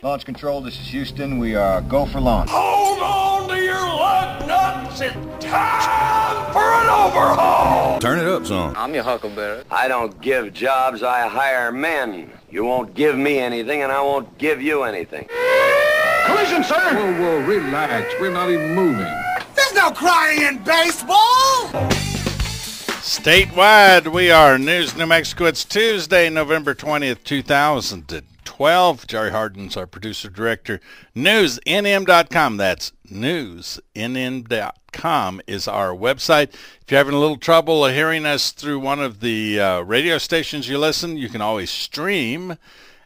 Launch control, this is Houston. We are go for launch. Hold on to your lug nuts. It's time for an overhaul. Turn it up some. I'm your huckleberry. I don't give jobs, I hire men. You won't give me anything, and I won't give you anything. Collision, sir. Whoa, relax. We're not even moving. There's no crying in baseball. Statewide, we are News New Mexico. It's Tuesday, November 20th, 2012. Jerry Hardin's our producer-director. NewsNM.com. That's NewsNM.com is our website. If you're having a little trouble hearing us through one of the radio stations you listen, you can always stream.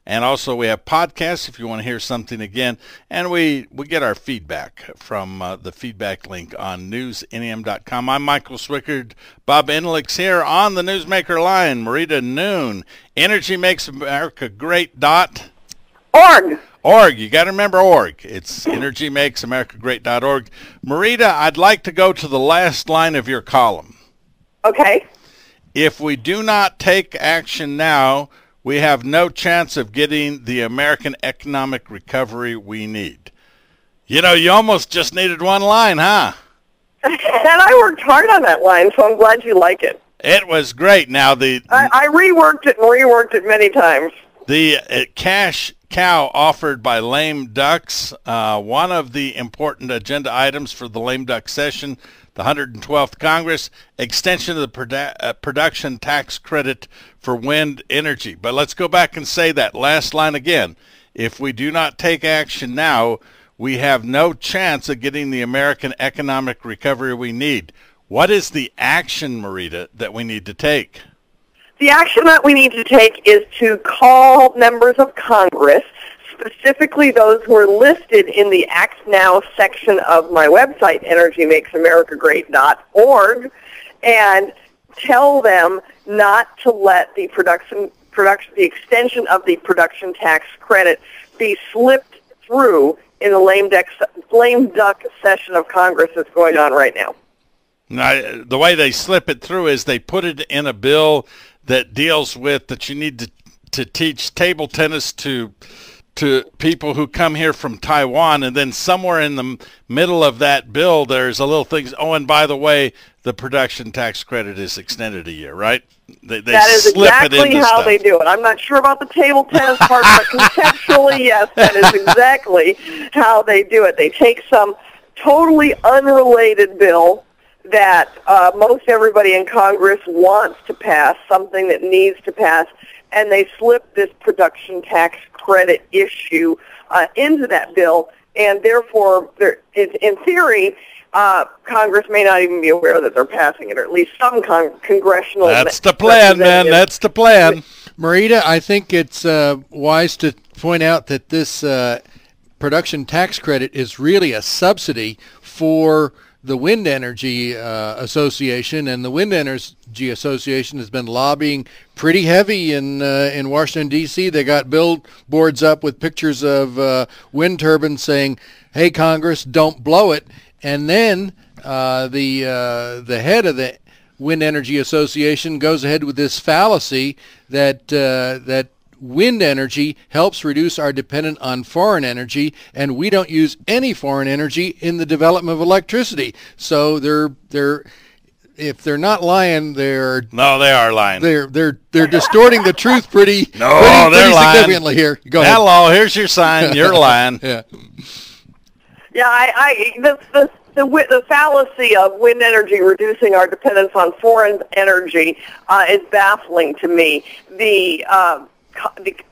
And also we have podcasts if you want to hear something again. And we get our feedback from the feedback link on newsnem.com. I'm Michael Swickard. Bob Enlick's here on the Newsmaker line. Marita Noon. Energy Makes America Great. Org. You got to remember org. It's energymakesamerica.great.org. Marita, I'd like to go to the last line of your column. Okay. If we do not take action now, we have no chance of getting the American economic recovery we need. You know, you almost just needed one line, huh? And I worked hard on that line, so I'm glad you like it. It was great. Now, I reworked it many times. The cash cow offered by lame ducks, one of the important agenda items for the lame duck session, the 112th Congress, extension of the production tax credit for wind energy. But let's go back and say that last line again. If we do not take action now, we have no chance of getting the American economic recovery we need. What is the action, Marita, that we need to take? The action that we need to take is to call members of Congress, specifically those who are listed in the Act Now section of my website, energymakesamericagreat.org, and tell them not to let the extension of the production tax credit be slipped through in the lame duck session of Congress that's going on right now. Now, the way they slip it through is they put it in a bill that deals with that you need to teach table tennis to people who come here from Taiwan, and then somewhere in the middle of that bill there's a little thing, oh, and by the way, the production tax credit is extended a year, right? That is exactly how they do it. I'm not sure about the table tennis part, but conceptually, yes, that is exactly how they do it. They take some totally unrelated bill that most everybody in Congress wants to pass, something that needs to pass, and they slip this production tax credit issue into that bill, and therefore, in theory, Congress may not even be aware that they're passing it, or at least some congressional. That's the plan, man. That's the plan. Marita, I think it's wise to point out that this production tax credit is really a subsidy for the Wind Energy Association, and the Wind Energy Association has been lobbying pretty heavy in Washington, D.C. They got billboards up with pictures of wind turbines saying, hey, Congress, don't blow it. And then the head of the Wind Energy Association goes ahead with this fallacy that wind energy helps reduce our dependence on foreign energy, and we don't use any foreign energy in the development of electricity. So if they're not lying, they are lying. They're distorting the truth pretty significantly here. Go ahead. Hello, here's your sign. You're lying. Yeah. Yeah, the fallacy of wind energy reducing our dependence on foreign energy is baffling to me. The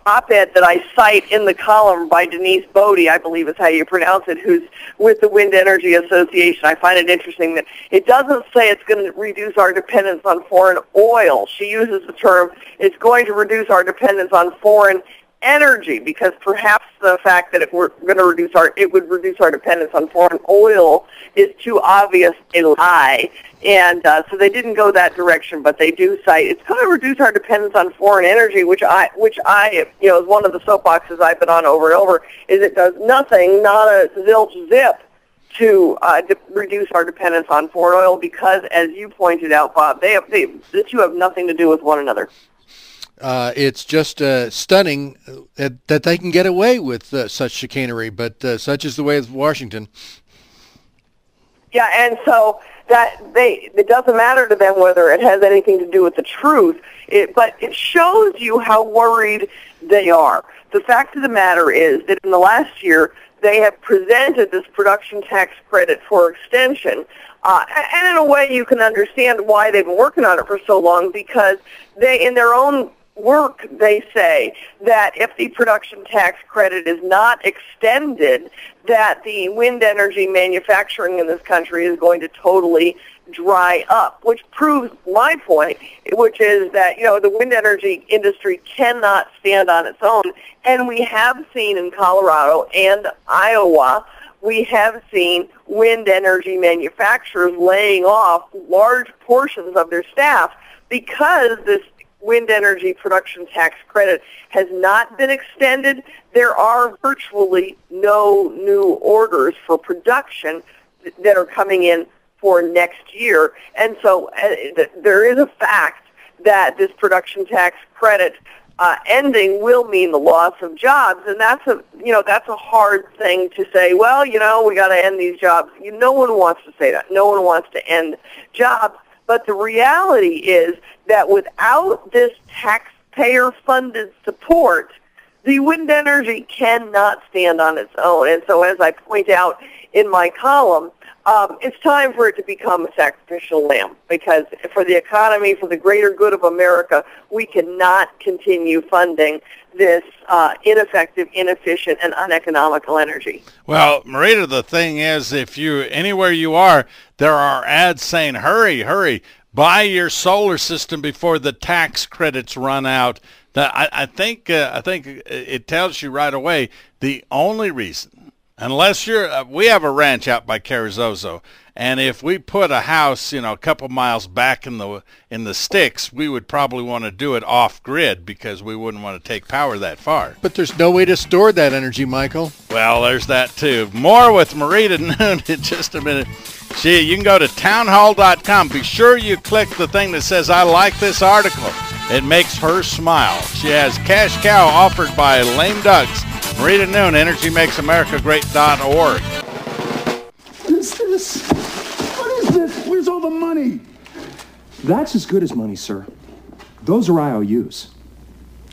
op-ed that I cite in the column by Denise Bodie, I believe is how you pronounce it, who's with the Wind Energy Association. I find it interesting that it doesn't say it's going to reduce our dependence on foreign oil. She uses the term, it's going to reduce our dependence on foreign energy, because perhaps the fact that it would reduce our dependence on foreign oil is too obvious a lie. And so they didn't go that direction, but they do cite it's going to reduce our dependence on foreign energy, which I is one of the soapboxes I've been on over and over, is it does nothing, not a zilch zip, to reduce our dependence on foreign oil, because, as you pointed out, Bob, the two have nothing to do with one another. It's just stunning that they can get away with such chicanery, but such is the way of Washington. Yeah, and so it doesn't matter to them whether it has anything to do with the truth, but it shows you how worried they are. The fact of the matter is that in the last year, they have presented this production tax credit for extension, and in a way you can understand why they've been working on it for so long, because they, in their own work, they say that if the production tax credit is not extended, that the wind energy manufacturing in this country is going to totally dry up, which proves my point, which is that, the wind energy industry cannot stand on its own. And we have seen in Colorado and Iowa, we have seen wind energy manufacturers laying off large portions of their staff because this wind energy production tax credit has not been extended. There are virtually no new orders for production that are coming in for next year. And so there is a fact that this production tax credit ending will mean the loss of jobs, and that's a hard thing to say. Well, we got to end these jobs. No one wants to say that. No one wants to end jobs. But the reality is that without this taxpayer-funded support, the wind energy cannot stand on its own. And so, as I point out in my column, it's time for it to become a sacrificial lamb, because for the economy, for the greater good of America, we cannot continue funding this ineffective, inefficient, and uneconomical energy. Well, Marita, the thing is, if anywhere you are, there are ads saying, hurry, hurry, buy your solar system before the tax credits run out. I think it tells you right away the only reason, unless we have a ranch out by Carrizozo, and if we put a house, a couple miles back in the sticks, we would probably want to do it off grid because we wouldn't want to take power that far. But there's no way to store that energy, Michael. Well, there's that too. More with Marita Noon in just a minute. You can go to townhall.com. Be sure you click the thing that says, I like this article. It makes her smile. She has Cash Cow offered by Lame Ducks. Marita Noon, EnergyMakesAmericaGreat.org. What is this? What is this? Where's all the money? That's as good as money, sir. Those are IOUs.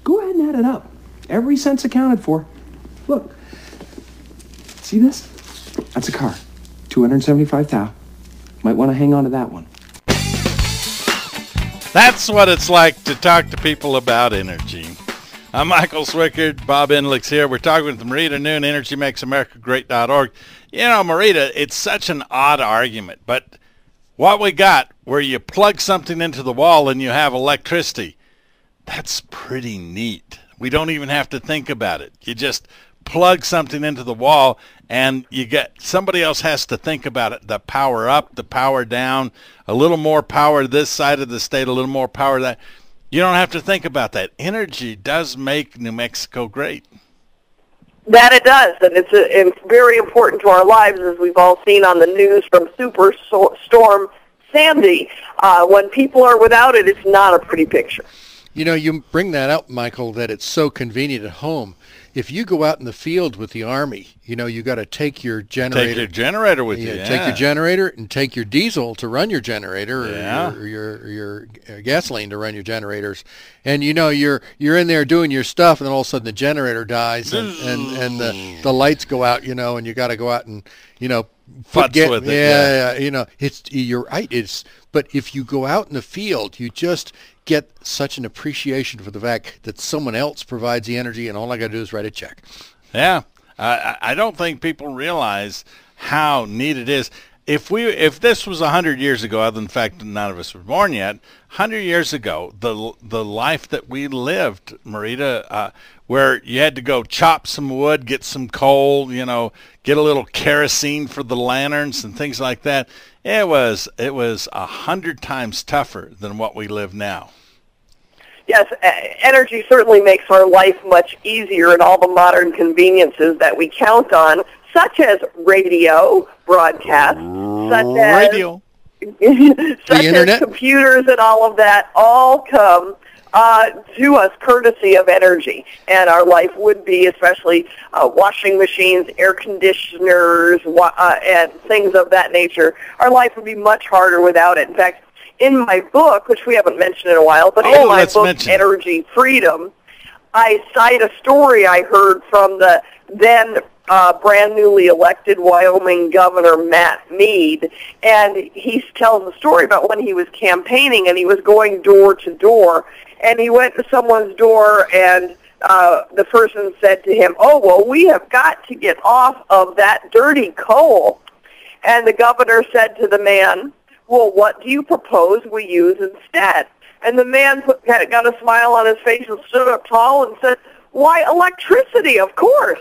Go ahead and add it up. Every cent's accounted for. Look. See this? That's a car. $275,000. Might want to hang on to that one. That's what it's like to talk to people about energy. I'm Michael Swickard. Bob Endlich's here. We're talking with Marita Noon, EnergyMakesAmericaGreat.org. Marita, it's such an odd argument, but what we got where you plug something into the wall and you have electricity, that's pretty neat. We don't even have to think about it. You just plug something into the wall and somebody else has to think about it. The power up, the power down, a little more power this side of the state, a little more power that. You don't have to think about that. Energy does make New Mexico great. That it does, and it's very important to our lives, as we've all seen on the news from Superstorm Sandy. When people are without it, it's not a pretty picture. You bring that up, Michael, that it's so convenient at home. If you go out in the field with the Army, you got to take your generator. Take your generator with you. Take your generator and take your diesel to run your generator, or your gasoline to run your generators. And you're in there doing your stuff, and then all of a sudden the generator dies, and the lights go out, and you got to go out and futz with it. You're right. But if you go out in the field, you just get such an appreciation for the fact that someone else provides the energy, and all I got to do is write a check. Yeah, I don't think people realize how neat it is. If this was 100 years ago, other than the fact that none of us were born yet, 100 years ago, the life that we lived, Marita, where you had to go chop some wood, get some coal, get a little kerosene for the lanterns and things like that. It was 100 times tougher than what we live now. Yes, energy certainly makes our life much easier, and all the modern conveniences that we count on, such as radio broadcast, such as internet, computers, and all of that, all come to us courtesy of energy. And our life would be, especially washing machines, air conditioners, and things of that nature, our life would be much harder without it. In fact, in my book, which we haven't mentioned in a while, but in my book, Energy Freedom, I cite a story I heard from the then brand newly elected Wyoming Governor Matt Mead, and he tells a story about when he was campaigning and he was going door to door, and he went to someone's door and the person said to him, "Oh, well, we have got to get off of that dirty coal." And the governor said to the man, "Well, what do you propose we use instead?" And the man got a smile on his face and stood up tall and said, "Why, electricity, of course."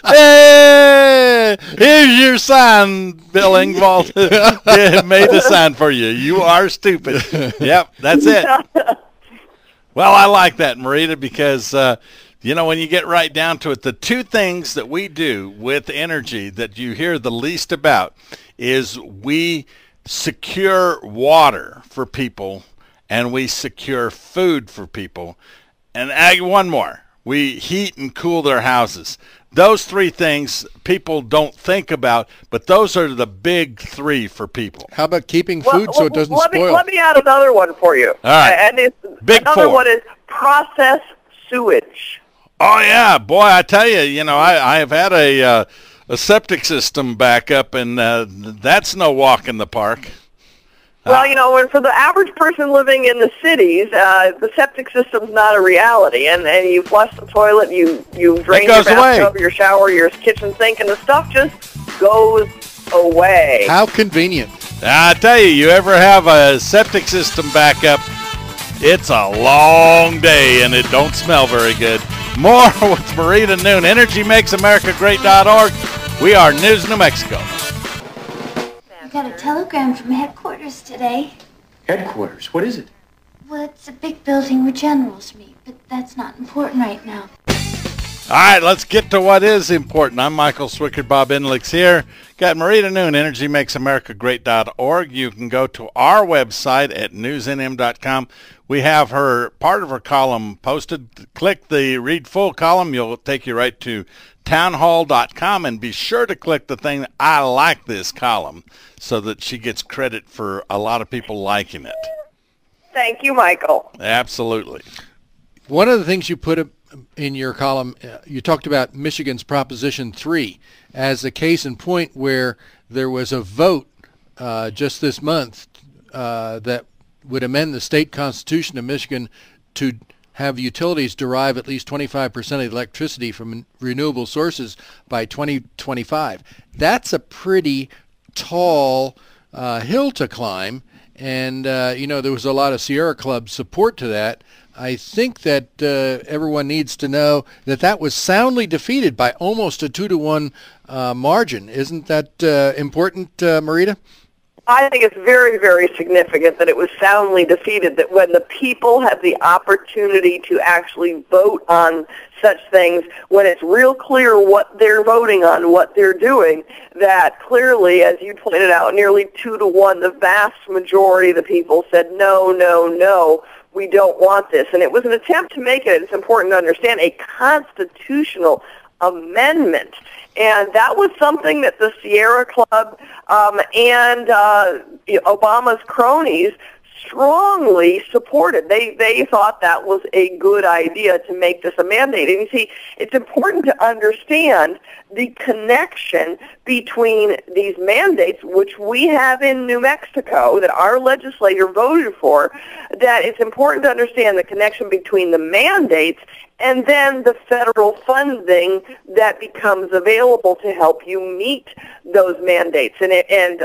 Hey, here's your sign, Bill Engvall. Yeah, made the sign for you. You are stupid. Yep, that's it. Well, I like that, Marita, because, when you get right down to it, the two things that we do with energy that you hear the least about is we secure water for people and we secure food for people. And one more. We heat and cool their houses. Those three things people don't think about, but those are the big three for people. How about keeping food so it doesn't spoil? Let me add another one for you. All right. And another one is process sewage. Oh, yeah. Boy, I tell you, I have had a septic system back up, and that's no walk in the park. Well, and for the average person living in the cities, the septic system's not a reality. And you flush the toilet, you drain your bathtub, your shower, your kitchen sink, and the stuff just goes away. How convenient. I tell you ever have a septic system back up, it's a long day, and it don't smell very good. More with Marita Noon. EnergyMakesAmericaGreat.org. We are News New Mexico. I got a telegram from headquarters today. Headquarters? What is it? Well, it's a big building where generals meet, but that's not important right now. All right, let's get to what is important. I'm Michael Swickard, Bob Inlich's here. Got Marita Noon, EnergyMakesAmericaGreat.org. You can go to our website at newsnm.com. We have part of her column posted. Click the Read Full column. You'll take you right to townhall.com, and be sure to click the thing, I like this column, so that she gets credit for a lot of people liking it. Thank you, Michael. Absolutely. One of the things you put in your column, you talked about Michigan's Proposition 3 as a case in point where there was a vote just this month that would amend the state constitution of Michigan to have utilities derive at least 25% of the electricity from renewable sources by 2025. That's a pretty tall hill to climb, and there was a lot of Sierra Club support to that. I think that everyone needs to know that was soundly defeated by almost a 2-to-1 margin. Isn't that important, Marita? I think it's very, very significant that it was soundly defeated, that when the people have the opportunity to actually vote on such things, when it's real clear what they're voting on, what they're doing, that clearly, as you pointed out, nearly 2-to-1, the vast majority of the people said, no, no, no, we don't want this. And it was an attempt to make it, it's important to understand, a constitutional amendment. And that was something that the Sierra Club and Obama's cronies strongly supported. They thought that was a good idea to make this a mandate. And you see, it's important to understand the connection between these mandates, which we have in New Mexico, that our legislature voted for, that it's important to understand the connection between the mandates and then the federal funding that becomes available to help you meet those mandates. And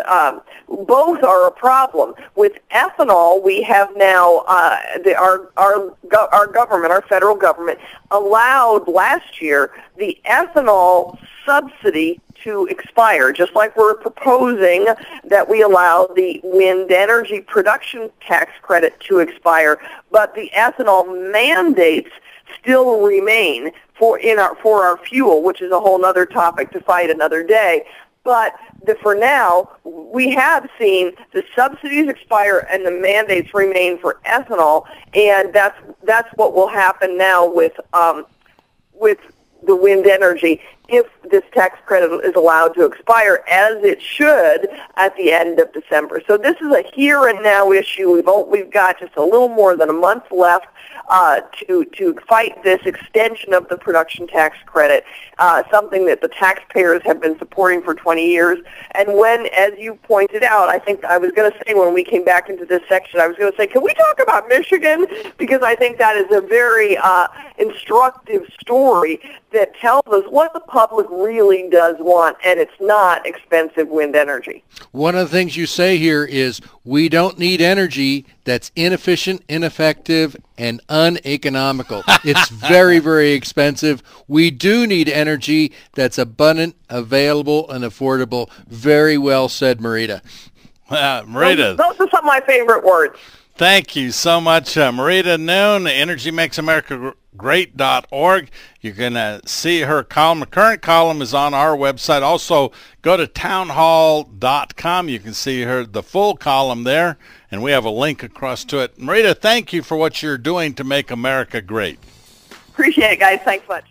both are a problem. With ethanol, we have now our government, our federal government, allowed last year the ethanol subsidy to expire, just like we're proposing that we allow the wind energy production tax credit to expire. But the ethanol mandates still remain for our fuel, which is a whole other topic to fight another day. But for now, we have seen the subsidies expire and the mandates remain for ethanol, and that's what will happen now with the wind energy if this tax credit is allowed to expire, as it should at the end of December. So this is a here and now issue. We've got just a little more than a month left to fight this extension of the production tax credit, something that the taxpayers have been supporting for 20 years. And when, as you pointed out, I think I was going to say when we came back into this section, I was going to say, can we talk about Michigan? Because I think that is a very instructive story that tells us what the public really does want, and it's not expensive wind energy. One of the things you say here is we don't need energy that's inefficient, ineffective, and uneconomical. It's very, very expensive. We do need energy that's abundant, available, and affordable. Very well said, Marita. Marita. Those are some of my favorite words. Thank you so much, Marita Noon, EnergyMakesAmericaGreat.org. You can see her column. The current column is on our website. Also, go to townhall.com. You can see the full column there, and we have a link across to it. Marita, thank you for what you're doing to make America great. Appreciate it, guys. Thanks much.